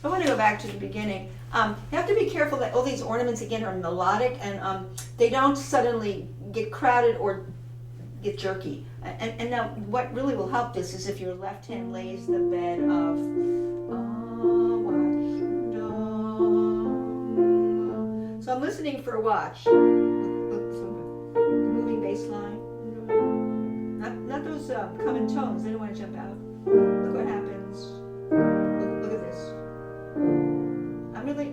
I want to go back to the beginning. You have to be careful that all these ornaments, again, are melodic, and they don't suddenly get crowded or get jerky. And now what really will help this is if your left hand lays the bed of so I'm listening for a watch. Look, the moving bass line. Not those common tones. They don't want to jump out. Look what happens. Look at this.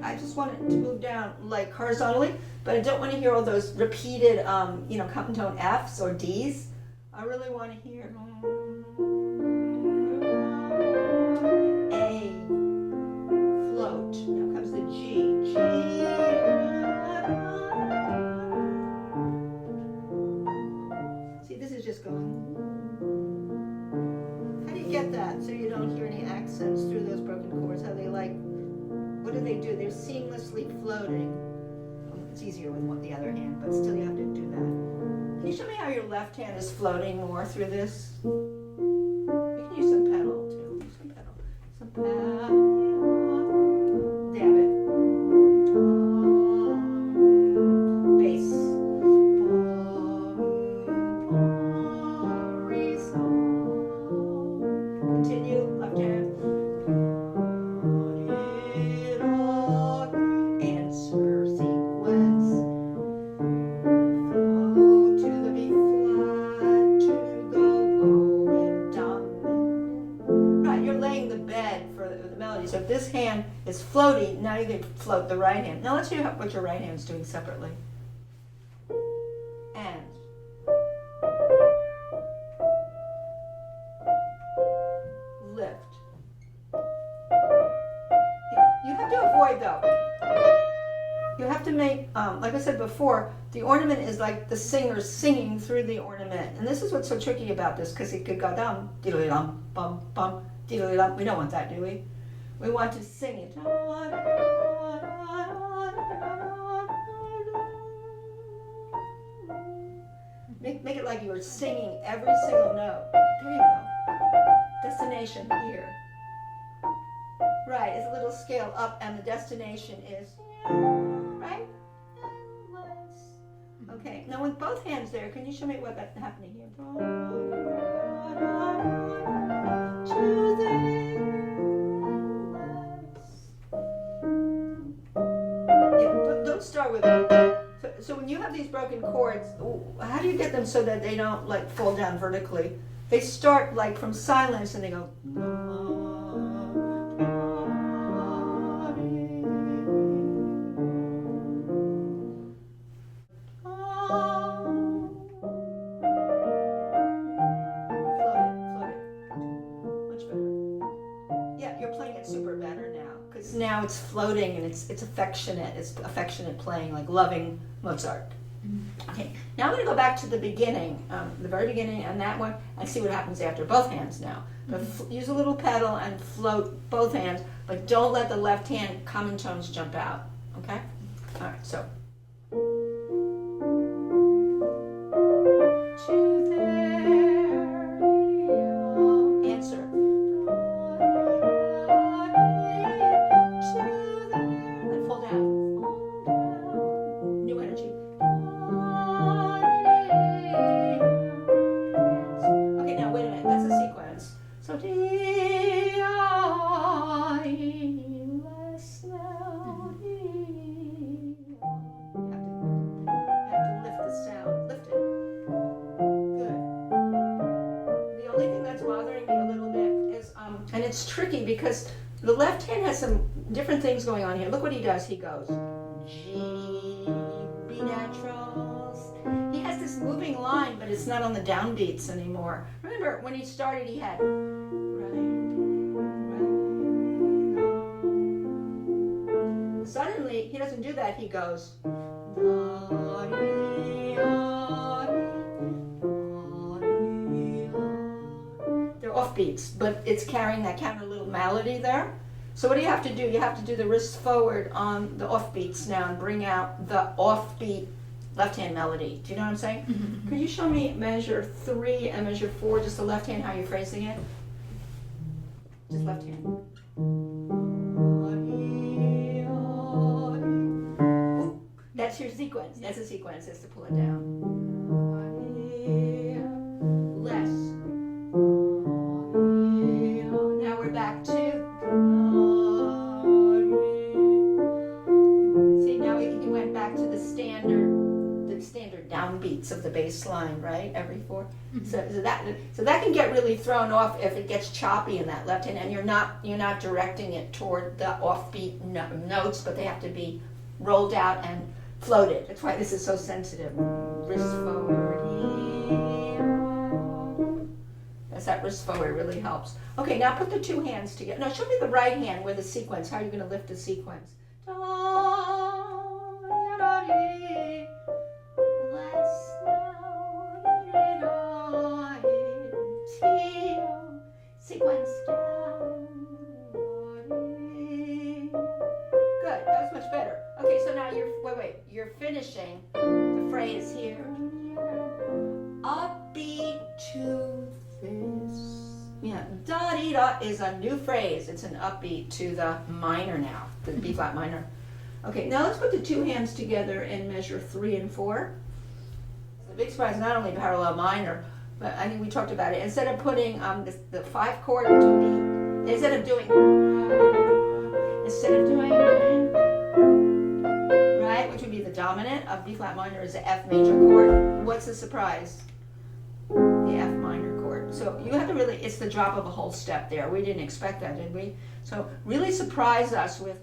I just want it to move down like horizontally, but I don't want to hear all those repeated, common tone Fs or Ds. I really want to hear A, float. Now comes the G. See, this is just going. How do you get that so you don't hear any accents through those broken chords? How they what do they do? They're seamlessly floating. It's easier with the other hand, but still you have to do that. Can you show me how your left hand is floating more through this? You can use some pedal too. Some pedal. Some pedal. Dab it. Bass. Continue. Left hand. So if this hand is floaty, now you can float the right hand. Now let's hear what your right hand's doing separately. And. Lift. You have to avoid though. You have to make, like I said before, the ornament is like the singer singing through the ornament. And this is what's so tricky about this, because it could go down, diddly-dum, bum, bum, diddly-dum. We don't want that, do we? We want to sing it. Make it like you were singing every single note. There you go. Destination here. Right, it's a little scale up, and the destination is, right? Okay, now with both hands there, can you show me what's happening here? Don't start with it. So when you have these broken chords, how do you get them so that they don't like fall down vertically? They start like from silence and they go. Now it's floating and it's affectionate. It's affectionate playing, like loving Mozart. Okay, now I'm going to go back to the beginning, the very beginning, and that one, and see what happens after both hands now. But use a little pedal and float both hands, but don't let the left hand common tones jump out. Okay? All right, so. To there, answer. It's tricky because the left hand has some different things going on here. Look what he does. He goes G, B naturals. He has this moving line, but it's not on the downbeats anymore. Remember, when he started, he had Suddenly, he doesn't do that. He goes offbeats, but it's carrying that counter little melody there. So what do you have to do? You have to do the wrist forward on the offbeats now and bring out the offbeat left hand melody. Do you know what I'm saying? Mm-hmm. Could you show me measure 3 and measure 4, just the left hand, how you're phrasing it? Just left hand. That's your sequence. That's a sequence. Is to pull it down. Less. Now we're back to. See, now he went back to the standard downbeats of the bass line, right? Every four. So that can get really thrown off if it gets choppy in that left hand, and you're not directing it toward the offbeat notes, but they have to be rolled out and floated. That's why this is so sensitive. Wrist forward. That's that wrist forward really helps. Okay, now put the two hands together. No, show me the right hand with the sequence. How are you going to lift the sequence? Sequence down. Good, that was much better. Okay, so now you're finishing the phrase here. Upbeat to this. Yeah, da-dee-da is a new phrase. It's an upbeat to the minor now, the B flat minor. Okay, now let's put the two hands together and measure 3 and 4. The big surprise, not only parallel minor, but I think we talked about it. Instead of putting the 5 chord, which would be, instead of doing, right, which would be the dominant of B flat minor is the F major chord. What's the surprise? The F minor chord. So you have to really, it's the drop of a whole step there. We didn't expect that, did we? So really surprise us with,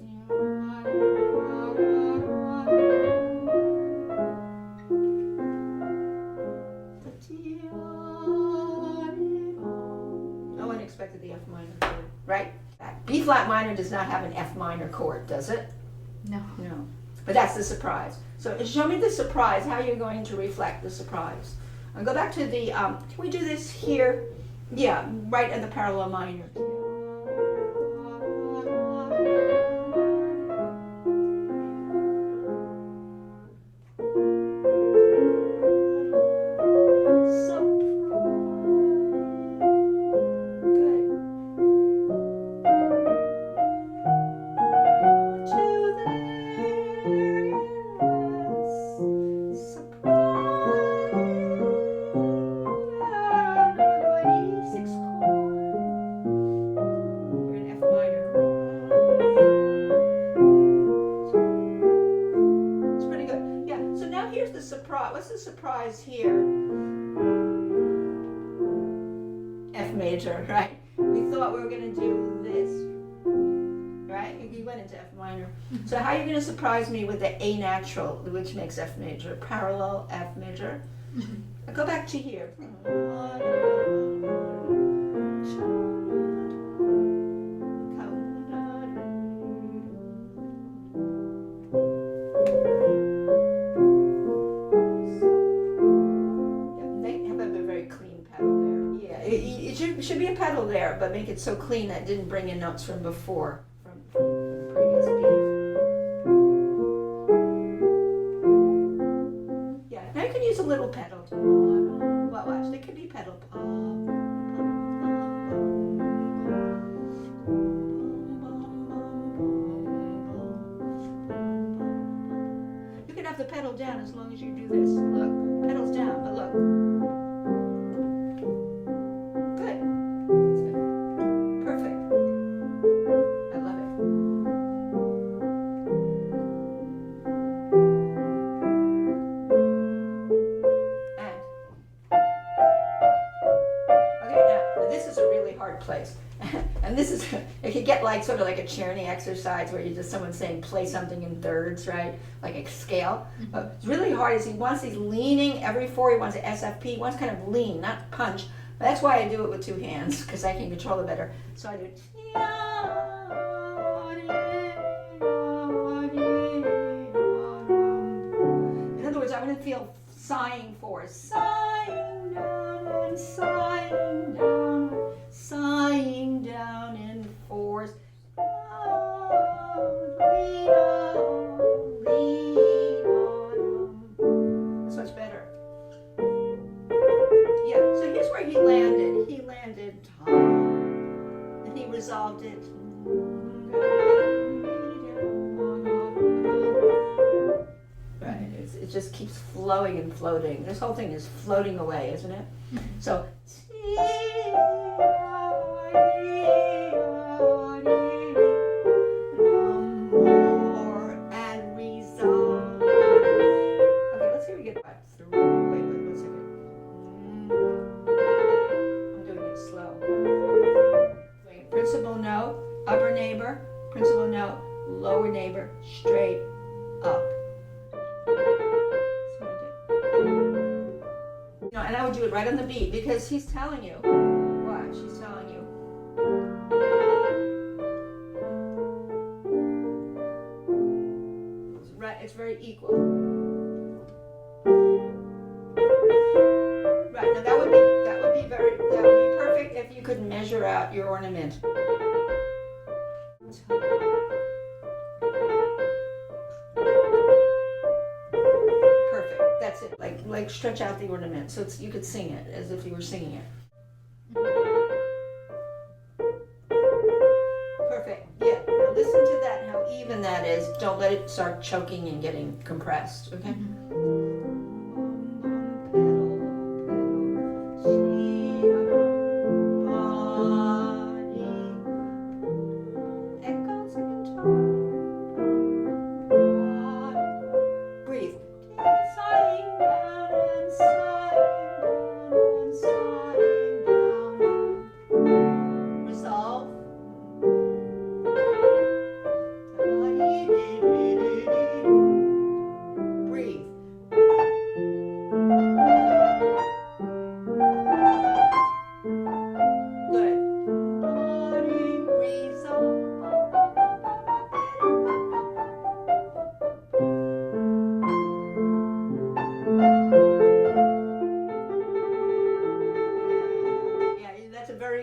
no one expected the F minor chord, right? B flat minor does not have an F minor chord, does it? No. No. But that's the surprise. So show me the surprise, how you're going to reflect the surprise. I'll go back to the, can we do this here? Yeah, right in the parallel minor. Surprise here, F major, right? We thought we were going to do this, right? You went into F minor. So how are you going to surprise me with the A natural, which makes F major, parallel F major? I'll go back to here. It should be a pedal there, but make it so clean that it didn't bring in notes from before, from the previous beat. Yeah, now you can use a little pedal. Well, watch, there could be pedal. You can have the pedal down as long as you do this. Look, pedal's down, but look. Place. And this is, it could get like sort of like a Czerny exercise where you just someone's saying play something in thirds, right? Like a scale. But it's really hard is he wants these leaning every 4, he wants an SFP, he wants kind of lean, not punch. But that's why I do it with 2 hands, because I can control it better. So I do in other words, I'm going to feel sighing 4, sighing down and sighing down. Sighing down in 4s. That's much better. Yeah, so here's where he landed. He landed and he resolved it. Right. just keeps flowing and floating. This whole thing is floating away, isn't it? So, and resolve. Okay, let's see if we get that through. Wait, 1 second. I'm doing it slow. Wait, principal note, upper neighbor, principal note, lower neighbor, straight up. That's what I did. You know, and I would do it right on the beat because he's telling you. Watch, he's telling you. Right, it's very equal. Right, now that would be perfect if you could measure out your ornament. Perfect. That's it. Like stretch out the ornament so you could sing it as if you were singing it. Perfect. Yeah. Now listen to that and how even that is. Don't let it start choking and getting compressed. Okay.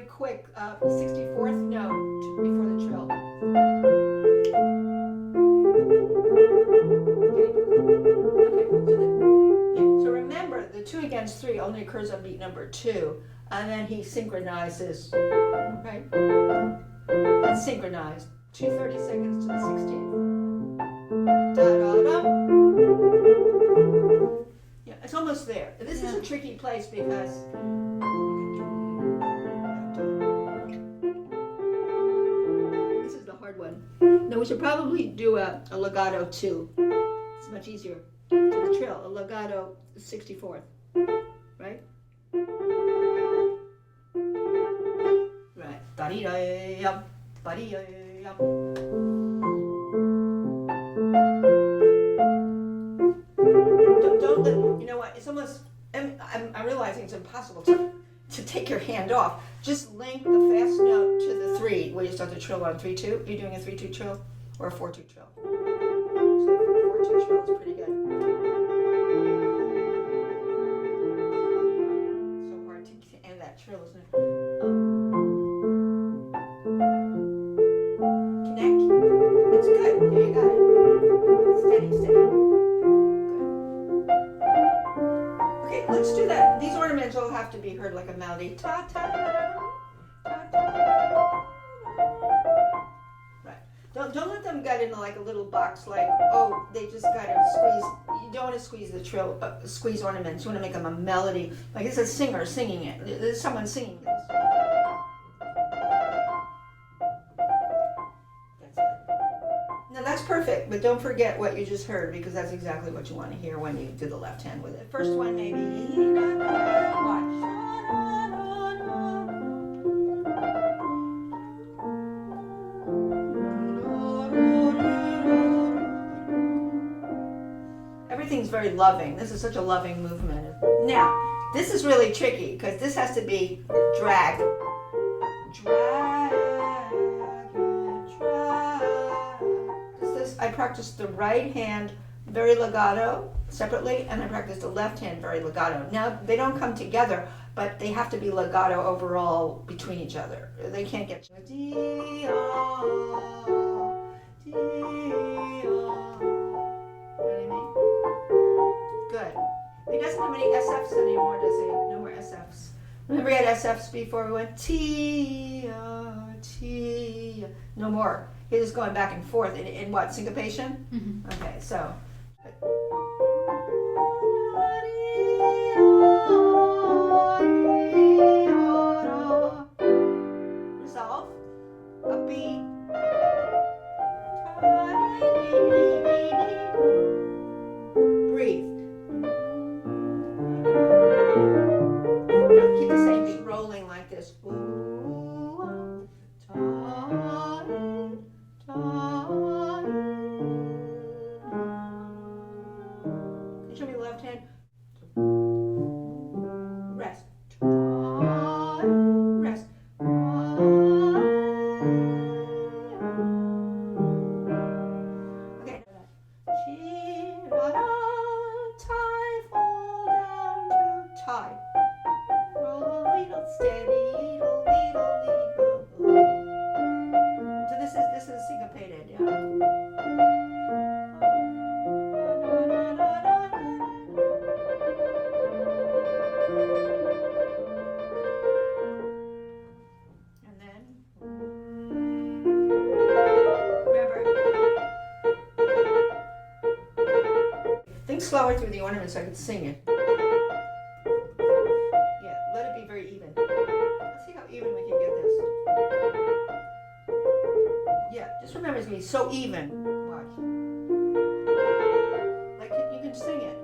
Quick 64th note before the trill. So remember, the 2 against 3 only occurs on beat number 2, and then he synchronizes. Right? That's synchronized. 2 30 seconds to the 16th. Da da da. Yeah, it's almost there. This is a tricky place because. No, we should probably do a legato too. It's much easier. To the trill, a legato 64th. Right? Right. Da-dee-da-yum, ba-dee-da-yum. Don't let, you know what, it's almost, I'm realizing it's impossible to take your hand off. Just link the fast note to the 3 where you start the trill on 3-2. You're doing a 3-2 trill or a 4-2 trill. So 4-2 trill is pretty good. So hard to end that trill, isn't it? Connect. That's good. There you got it. Steady, steady. Okay, let's do that. These ornaments all have to be heard like a melody. Ta ta ta ta ta. Right. Don't let them get into like a little box like, oh, they just gotta squeeze. You don't want to squeeze the trill, squeeze ornaments. You want to make them a melody. Like it's a singer singing it. There's someone singing this. Now that's perfect, but don't forget what you just heard because that's exactly what you want to hear when you do the left hand with it. First one maybe. Watch. Everything's very loving. This is such a loving movement. Now, this is really tricky because this has to be drag. Drag. I practiced the right hand very legato separately, and I practiced the left hand very legato. Now, they don't come together, but they have to be legato overall between each other. They can't get... Good. He doesn't have any SFs anymore, does he? No more SFs. Remember we had SFs before we went Tia, Tia. No more. He's just going back and forth in what, syncopation? Mm-hmm. Okay, so. slower through the ornaments so I could sing it. Yeah, let it be very even. Let's see how even we can get this. Yeah, just remember it's going to be so even. Watch. Like, you can sing it.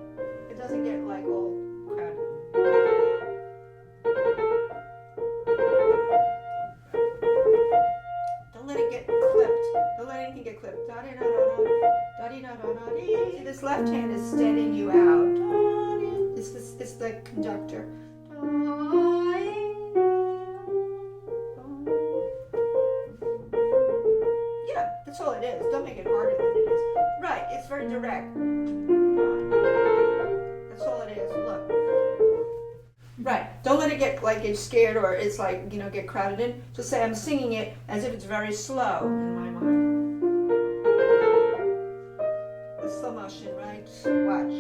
It doesn't get like all crowded. Don't let it get clipped. Don't let anything get clipped. See, this left hand is steadying you out. It's the conductor. Yeah, that's all it is. Don't make it harder than it is. Right, it's very direct. That's all it is. Look. Right. Don't let it get like you're scared or it's like, get crowded in. Just say I'm singing it as if it's very slow in my mind. The slow motion, right? Watch.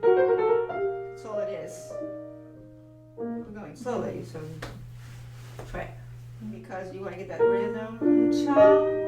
That's all it is. We're going slowly, so try it. Because you want to get that rhythm. Ciao.